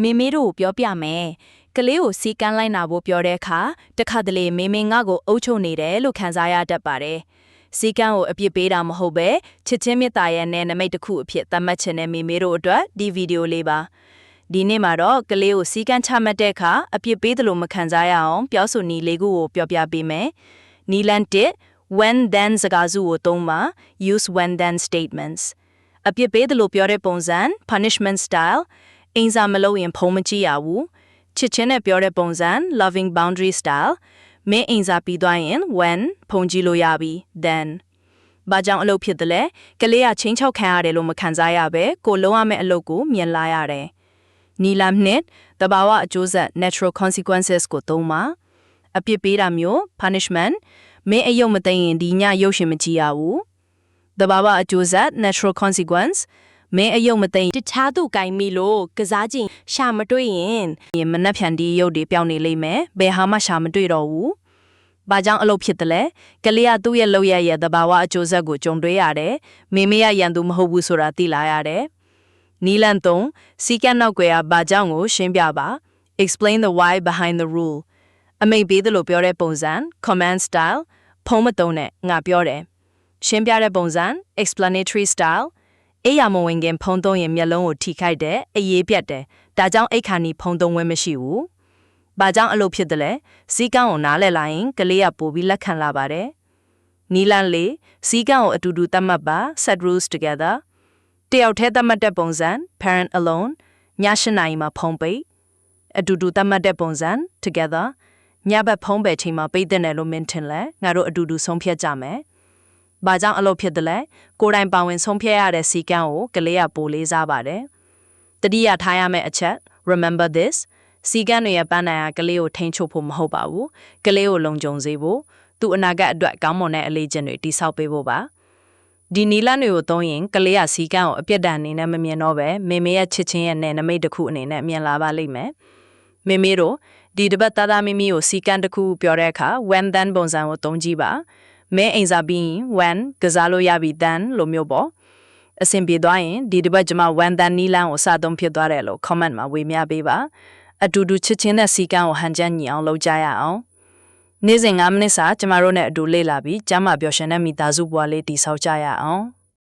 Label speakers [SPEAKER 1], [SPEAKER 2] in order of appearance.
[SPEAKER 1] မေမေတို့ပြောပြမယ်ကလေးကိုစီကန်းလိုက်နာဖို့ပြောတဲ့အခါတခါတလေမေမေငါ့ကိုအုပ်ချုပ်နေတယ်လို့ခံစားရတတ်ပါတယ်စီကန်းကိုအပြစ်ပေးတာမဟုတ်ပဲချစ်ချင်းမြတ်တာရဲ့နယ်နမိတ်တစ်ခုအဖြစ်သတ်မှတ်ချင်တဲ့မေမေတို့အတွက်ဒီဗီဒီယိုလေးပါဒီနေ့မှာတော့ကလေးကိုစီကန်းချမှတ်တဲ့အခါအပြစ်ပေးတယ်လို့မခံစားရအောင်ပြောဆိုနီလေးခုကိုပြောပြပေးမယ်နီလန်1 when then စကားစုကိုသုံးပါ use when then statements အပြစ်ပေးတယ်လို့ပြောတဲ့ပုံစံ punishment style အင်းစားမလို့ရင်ဖုံးမကြည့်ရဘူးချစ်ချင်းနဲ့ပြောတဲ့ပုံစံ loving boundary style မင်းအင်းစားပြီးသွားရင် when ဖုံးကြည့်လို့ရပြီ then ဘာကြောင့်အလုပ်ဖြစ်တယ်လဲကလေးကချင်းချောက်ခံရတယ်လို့မခံစားရပဲကိုလုံးရမယ့်အလုပ်ကိုမြင်လာရတယ်နီလမ်နှစ်တဘာဝအကျိုးဆက် natural consequences ကိုသုံးပါအပြစ်ပေးတာမျိုး punishment မင်းအယုံမသိရင်ဒီညရုပ်ရှင်မကြည့်ရဘူးတဘာဝအကျိုးဆက် natural consequence မင်းအယုံမသိရင်တခြားသူကိုင်မိလို့ကစားခြင်းရှာမတွေ့ရင်မနှက်ဖြန်ဒီရုပ်တွေပြောင်းနေလိမ့်မယ်ဘယ်ဟာမှရှာမတွေ့တော့ဘူးဘာကြောင့်အလုပ်ဖြစ်တယ်လဲကလေးကသူ့ရဲ့လုပ်ရရဲ့တဘာဝအကျိုးဆက်ကိုကြုံတွေ့ရတယ်မေမေရရန်သူမဟုတ်ဘူးဆိုတာသိလာရတယ်နီလန်3စီကန်းနောက်ွယ်ကဘာကြောင့်ကိုရှင်းပြပါ explain the why behind the rule အမိန့်ပေးတယ်လို့ပြောတဲ့ပုံစံ command style ဖုံးမတုံးနဲ့ငါပြောတယ်ရှင်းပြတဲ့ပုံစံ explanatory style အေးရမဝင်ခင်ဖုံးသုံးရင်မျက်လုံးကိုထိခိုက်တယ်အရေးပြတ်တယ်ဒါကြောင့်အိတ်ခါနီဖုံးသုံးဝဲမရှိဘူးဘာကြောင့်အလုပ်ဖြစ်တယ်လဲစီကန်းကိုနားလည်လာရင်ကလေးကပိုပြီးလက်ခံလာပါတယ်နီလန်လေးစီကန်းကိုအတူတူသတ်မှတ်ပါ set rules together တယောက်တည်းသတ်မှတ်တဲ့ပုံစံ parent alone ည8နာရီမှာဖုံးပိတ်အတူတူသတ်မှတ်တဲ့ပုံစံ together ညဘက်ဖုံးပယ်ချိန်မှာပိတ်တဲ့နယ်လို့မင်းထင်လဲငါတို့အတူတူဆုံးဖြတ်ကြမယ်ဘာကြောင့်အလုပ်ဖြစ်တယ်လဲကိုယ်တိုင်ပါဝင်ဆုံးဖြတ်ရတဲ့စီကန်းကိုကလေးကပိုလေးစားပါတယ်တတိယထားရမယ့်အချက် remember this စီကန်းတွေရဲ့ပန်းနိုင်ကကလေးကိုထိန်းချုပ်ဖို့မဟုတ်ပါဘူးကလေးကိုလုံခြုံစေဖို့သူ့အနာဂတ်အတွက်ကောင်းမွန်တဲ့အလေးချင်းတွေတိဆောက်ပေးဖို့ပါဒီနီလန်တွေကိုသုံးရင်ကလေးကစီကန်းကိုအပြစ်ဒဏ်အနေနဲ့မမြင်တော့ပဲမေမေရဲ့ချစ်ချင်းရဲ့နယ်နမိတ်တစ်ခုအနေနဲ့မြင်လာပါလိမ့်မယ်မေမေတို့ဒီတပတ်သားသားမီမီကိုစီကန်းတစ်ခုပြောတဲ့အခါ when then ပုံစံကိုသုံးကြည့်ပါမဲအိမ်စာပြီး when ကစားလို့ရပြီ then လို့မျိုးပေါ့အဆင်ပြေသွားရင်ဒီတပတ်ကျွန်မ when then နီလန်ကိုစသုံးဖြစ်သွားတယ်လို့ comment မှာဝေမျှပေးပါအတူတူချစ်ချင်းတဲ့စီကန်းကိုဟန်ချက်ညီအောင်လုပ်ကြရအောင်နေ့စဉ်9မိနစ်စာကျမတို့နဲ့အတူလေ့လာပြီးကျမ်းမာပျော်ရွှင်တဲ့မိသားစုဘဝလေးတည်ဆောက်ကြရအောင်